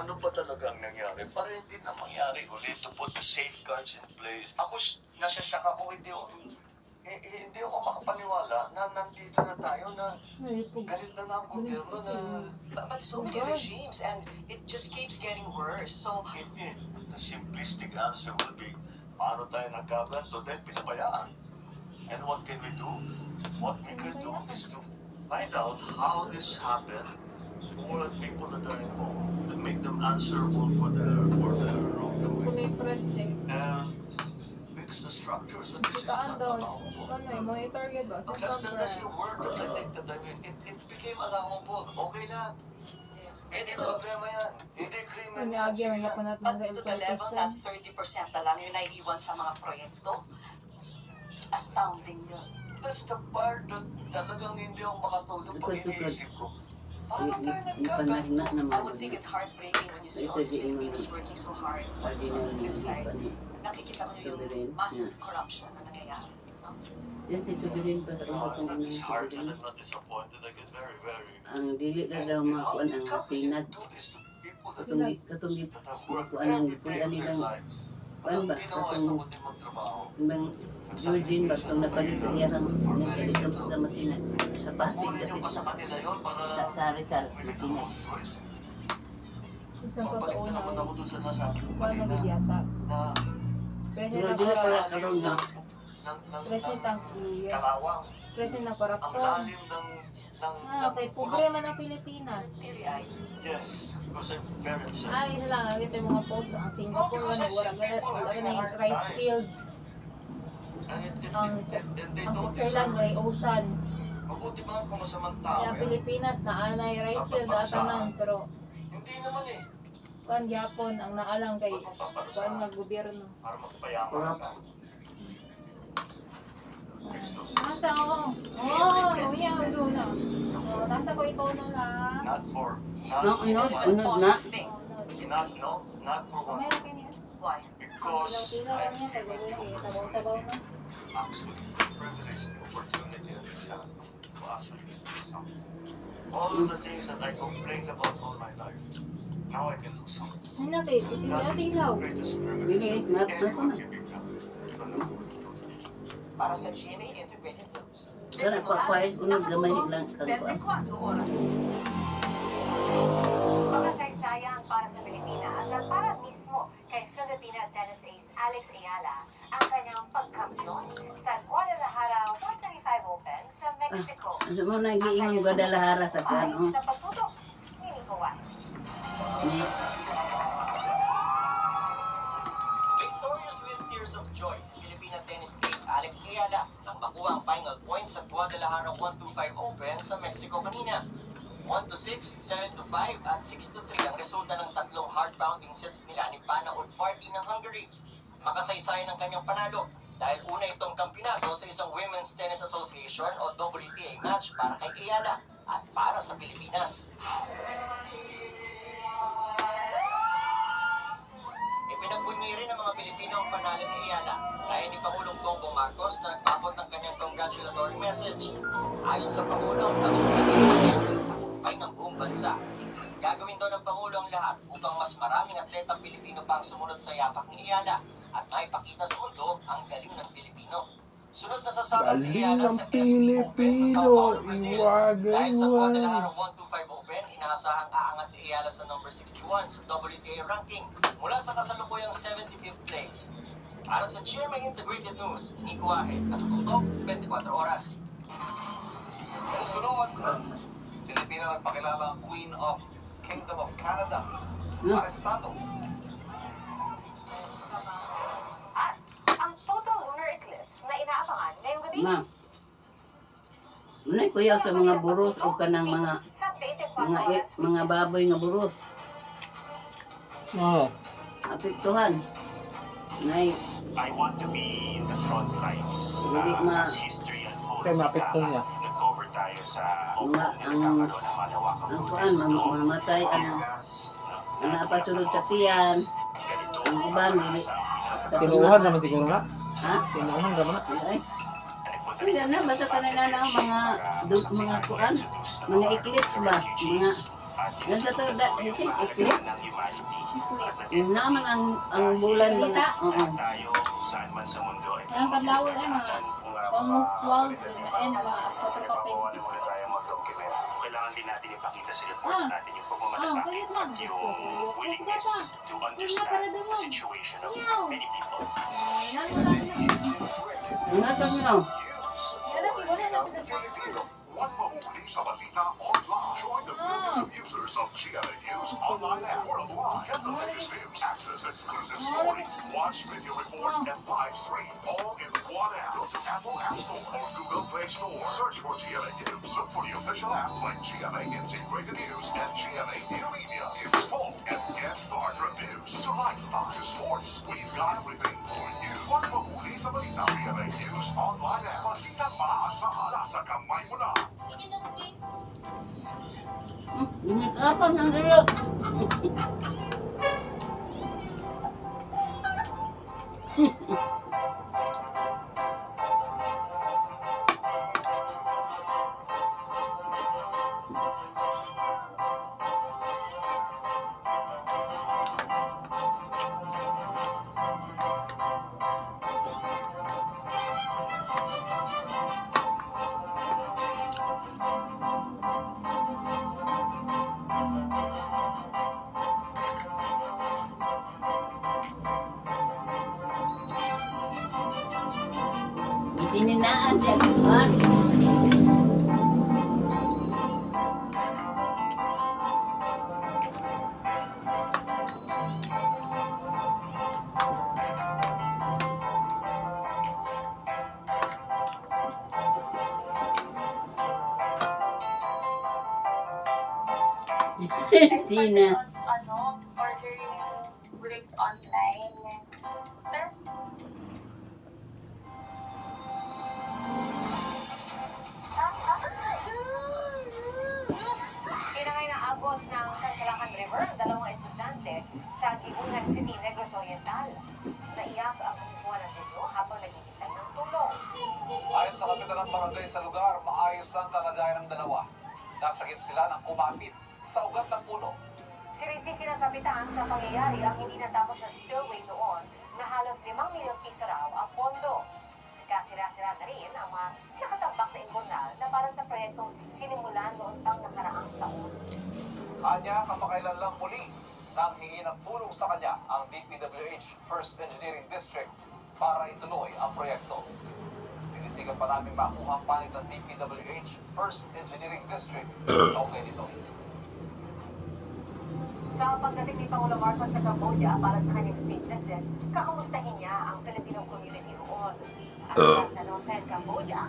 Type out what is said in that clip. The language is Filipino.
ano ba talagang nangyari para hindi na mangyari ulit, to put the safeguards in place. Ako, nasasyak ako, hindi ako makapaniwala na nandito na tayo na galit na ang gobyerno na... But so many regimes, and it just keeps getting worse. So, Indeed, the simplistic answer would be, paano tayo nagkaganto dahil pinabayaan? And what can we do? What we can do is to find out how this happened, who are the people that are involved, to make them answerable for their wrongdoing. And fix the structure so this is not allowable. That's the word that I think that it became allowable. Okay lang. Hindi problema yan. Hindi krimen yan. Sige lang. up to the level na 30% na lang yung naiiwan sa mga proyekto. Astounding yun. That's the part that talagang hindi ako makatulog pag iniisip ko. Paano tayo nagkaganto? I would think it's heartbreaking when you see all these Filipinos working so hard. But on the flip side, nakikita ko yung massive corruption na nangyayari. No? That's hard and I'm not disappointed. I get very, very... Ang dili na daw makuan ang sinat do this to people that katong have worked kuan ang every day of their nilang lives. kuan ba Ginawa katong ito kundi magtrabaho. ibang Eugene ba itong napalit niya ng nagkalitong sa Matina sa Pasig Kunin nyo pa sa kanila yun para sa Rizal bumili ng Matina. Rolls Royce. Isang pa sa Babalik na una naman ako doon sa nasabi ko kuan kanina nagyata. na Present Pero na di na pala corruption. karoon na Present ang kuya. kalawang. Present na Ang corruption. lalim ng Okay, problema ng Pilipinas. TVI. Yes, because I'm very upset. Ay, isa lang, ito yung mga posts ang Singapore, wala na yung rice field. And Ang they ang don't Switzerland deserve may ocean. mabuti mga kung masamang tao Kaya yan. Pilipinas na anay rice field atanan, pero Hindi naman eh. kuan gyapon ang naalang kay Ba't kuan magpaparusahan nga gobyerno. para magpayaman ka? Makes no sense. Nasa ako. Oh, kuya, ulo na. Oh, nasa ko ito na lang. Not for No, one. unod na. Thing. Not for one. Meron kanya. Why? Because Tilaw-tilaw I'm niya, given the sabaw-sabaw opportunity, na. actually, the privilege, the opportunity and the chance to actually do something. All of the things that I complained about all my life, now I can do something. Ay natin, gusto That niya is tilaw. the greatest privilege Bilis, that map na anyone ko na. can be granted. So, no. Para sa GMA Integrated News. Kaya nagpakwais unod gamay lang kang kuan. 24 oras. Makasaysayang para sa Pilipinas at para mismo kay Filipina tennis ace Alex Ayala ang kanyang pagkampiyon sa Guadalajara 125 Open sa Mexico. Ano mo nagiingong Guadalajara sa kuan oh. Sa pagtutok ni Nico Juan. Ni Victorious with tears of joy si Filipina tennis ace Alex Ayala nang makuha ang final points sa Guadalajara 125 Open sa Mexico kanina. 1-6, 7-5 at 6-3 ang resulta ng tatlong hard-pounding sets nila ni Pana Udvardy ng Hungary. Makasaysayan ang kanyang panalo dahil una itong kampinato sa isang Women's Tennis Association o WTA match para kay Ayala at para sa Pilipinas. Ipinagbunyi rin ng mga Pilipino ang panalo ni Ayala gaya ni Pangulong Bongbong Marcos na nagpapot ng kanyang congratulatory message. Ayon sa Pangulo, ang tagumpay ng buong bansa. Gagawin daw ng Pangulo ang lahat upang mas maraming atletang Pilipino pang sumunod sa yapak ni Ayala at maipakita sa mundo ang galing ng Pilipino. Sunod na sasama si Ayala sa SB Open sa Sao Paulo, Brazil. Dahil sa Guadalajara 125 Open, inaasahang aangat si Ayala sa number 61 sa WTA ranking mula sa kasalukuyang 75th place. Para sa GMA Integrated News, Nico Wahid, nakatutok 24 oras. Sunod, Pilipina nagpakilala ang Queen of Kingdom of Canada, Arestado. At ang total lunar eclipse na inaabangan ngayong gabi. ma. Unay kuya sa mga buros o kanang mga Sa 24 oras. mga baboy nga buros. Oo. Apektuhan. Nay I want to be in the front lines. Hindi ma- As history unfolds. Kaya mapektuhan niya. Nag-cover tayo sa Mga ang kuan mamatay ang napasulod sa tiyan. Ang uban dili. Tinuuhan naman siguro na. Ha? Tinuuhan naman na. Ay. Hindi na basta kanina na ang mga kuan, mga eclipse ba, mga at Yan sa to, isip, ikli. ng humanity. At Yun naman ang bulan ba na, oo. tayo saan man sa mundo ay Ang kadlawon ay mga almost 12 and mga Nagpapagawa na muna tayo mga document. Kailangan din natin ipakita sa reports natin yung pagmamalasakit kaya lang. at yung willingness to understand the situation of many people. Ang ato nyo. Huwag mahuli sa balita online. Join the millions of users of GMA News online and worldwide. Get the latest news, access exclusive stories, watch video reports, and live stream all in one app. Go to Apple App Store or Google Play Store. Search for GMA News. Look for the official app like GMA Integrated News and GMA New Media. Install and get started from news to lifestyle to sports. We've got everything for you. Huwag mahuli sa balita. GMA News online app. Balitang maaasahan sa kamay mo na. Init apa ng dilo. Itininaan siya. Sina. Ordering bricks online. Tapos, Kinangay na agos ng Kansalakan River ang dalawang estudyante sa Gibunan City, Negros Oriental. Naiyak ang kumukuha ng video habang naghihintay ng tulong. Ayon sa kapitan ng barangay sa lugar, maayos lang kalagayan ng dalawa. Nasagip sila ng kumapit sa ugat ng puno. Sinisisi ng kapitan sa pangyayari ang hindi natapos na spillway doon na halos 5 milyong piso raw ang pondo. Kasira-sira na rin ang mga nakatambak na imbonal na para sa proyektong sinimulan noon pang nakaraang taon. Anya, kamakailan lang muli nang hingi ng tulong sa kanya ang DPWH First Engineering District para ituloy ang proyekto. Sinisigan pa namin makuha ang panig ng DPWH First Engineering District. Okay nito. Sa pagdating ni Pangulo Marcos sa Cambodia para sa kanyang state visit, kakamustahin niya ang Filipino community roon. At sa Phnom Penh, Cambodia,